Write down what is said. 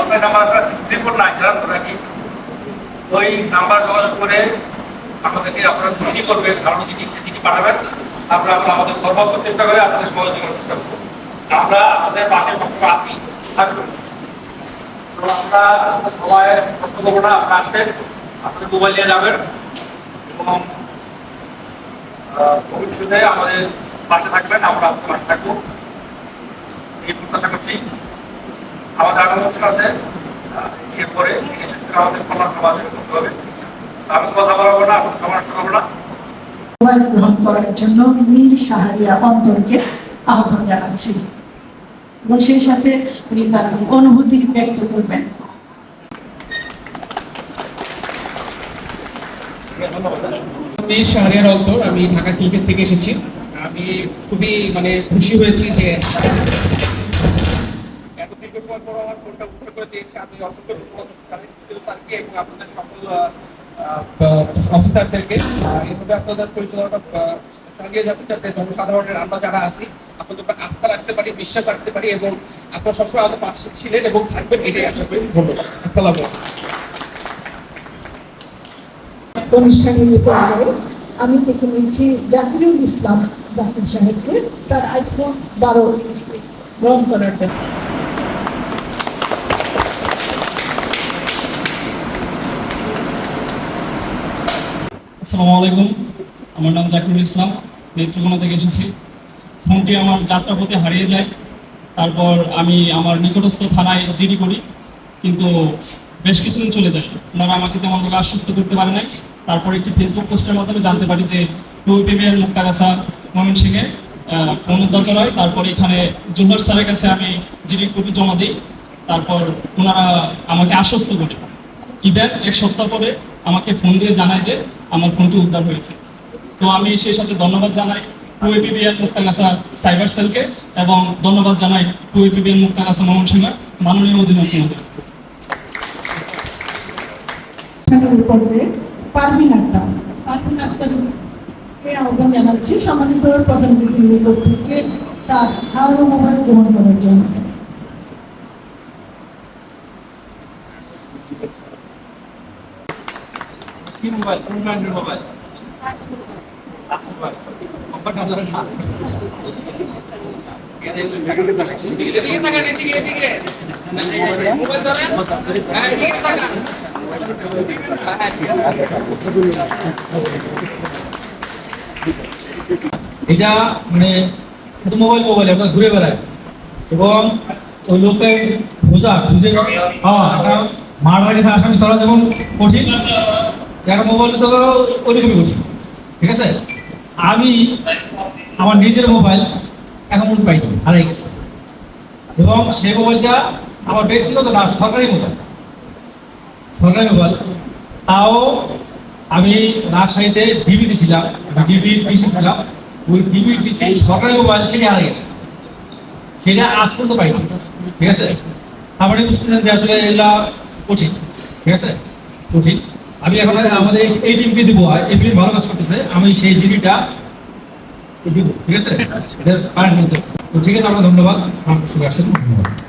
Hotline number আছে 999 জানান রাখি, ওই নাম্বার যোগাযোগ করে আমাদেরকে আপনারা চিঠি করবেন, কারণ চিঠি পাঠাবেন। আমরা আমাদের সর্বোচ্চ চেষ্টা করে আপনাদের সহযোগিতা করার চেষ্টা করবো। আমরা আপনাদের পাশে সবসময় আসি থাকবো। তো আমরা সবাই কষ্ট করবো না, আপনারা আসছেন, আপনাদের মোবাইল নিয়ে যাবেন এবং ভবিষ্যতে আমাদের পাশে থাকবেন, আমরা আপনাদের পাশে থাকবো এই প্রত্যাশা করছি। আমাদের আগামী অনুষ্ঠান আছে, এরপরে আমাদের সবার সভা করতে হবে। আমি কথা বলবো না, সমস্যা করবো না। মোবাইল গ্রহণ করার জন্য মীর শাহরিয়া অন্তরকে আহ্বান জানাচ্ছি এবং সেই সাথে উনি তার অনুভূতি ব্যক্ত করবেন। মীর শাহরিয়ার অন্তর, আমি ঢাকা ক্রিকেট থেকে এসেছি। আমি খুবই খুশি হয়েছি যে এত দীর্ঘ সময় পর আমার ফোনটা উদ্ধার করে দিয়েছে। আমি অসংখ্য স্যারকে এবং আপনাদের সকল অফিসারদেরকে এইভাবে আপনাদের পরিচালনাটা চালিয়ে যাবেন, যাতে জনসাধারণের আমরা যারা আছি আপনাদের উপর আস্থা রাখতে পারি, বিশ্বাস রাখতে পারি এবং আপনারা সবসময় আমাদের পাশে ছিলেন এবং থাকবেন, এটাই আশা করি। ধন্যবাদ। আসসালামু আলাইকুম। অনুষ্ঠানের পর্যায়ে আমি দেখে নিচ্ছি জাকিরুল ইসলাম জাকির সাহেবকে তার আইফোন 12 গ্রহণ করার জন্য। আসসালামু আলাইকুম, আমার নাম জাকিরুল ইসলাম, নেত্রকোনা থেকে এসেছি। ফোনটি আমার যাত্রাপথে হারিয়ে যায়, তারপর আমি আমার নিকটস্থ থানায় জিডি করি, কিন্তু বেশ কিছুদিন চলে যায়। ওনারা আমাকে তেমনভাবে আশ্বস্ত করতে পারে নাই। তারপর একটি ফেসবুক পোস্টের মাধ্যমে জানতে পারি যে টুপিবিএর মুক্তাগাছা ময়মনসিংহে ফোন উদ্ধার করা হয়। তারপর এখানে জোহর স্যারের কাছে আমি জিডি কপি জমা দিই। তারপর ওনারা আমাকে আশ্বস্ত করে, ইভেন এক সপ্তাহ পরে আমাকে ফোন দিয়ে জানায় যে আমার ফোনটি উদ্ধার হয়েছে। তো আমি সেই সাথে ধন্যবাদ জানাই টুপিবিএর মুক্তাগাছা সাইবার সেলকে এবং ধন্যবাদ জানাই টুপিবিএর মুক্তাগাছা ময়মনসিংহ মাননীয় অধিনায়ক মহোদয়। পারভিন আক্তারকে আহ্বান জানাচ্ছি সম্মানিত প্রধান অতিথি কর্তৃপক্ষকে তার হারানো মোবাইল গ্রহণ করার জন্য। কি মোবাইল? কোন ব্র্যান্ডের মোবাইল? এটা মোবাইল আপনার ঘুরে বেড়ায় এবং ওই লোকের খুঁজে পাওয়া একটা মার্ডার কেসে আসামি ধরা যেমন কঠিন, একটা মোবাইল তো ওইরকমই কঠিন। ঠিক আছে, আমি আমার নিজের মোবাইল এখন পর্যন্ত পাইনি, হারিয়ে গেছে এবং সেই মোবাইলটা আমার ব্যক্তিগত না, সরকারি মোবাইল। তাও আমি রাজশাহীতে ডিবি দিয়েছিলাম, ডিবি ডিসি ছিলাম, ওই ডিবি ডিসি সরকারি মোবাইল সেটা হারিয়ে গেছে, সেটা আজ পর্যন্ত পাইনি। ঠিক আছে, তারপরে বুঝতেছেন যে আসলে এগুলা কঠিন। ঠিক আছে, কঠিন। আমি এখন আমাদের এই টিমকে দিব, এই টিম ভালো কাজ করতেছে, আমি সেই জিডিটা দিব। ঠিক আছে, তো ঠিক আছে, আপনার ধন্যবাদ, আমার আসছেন। ধন্যবাদ।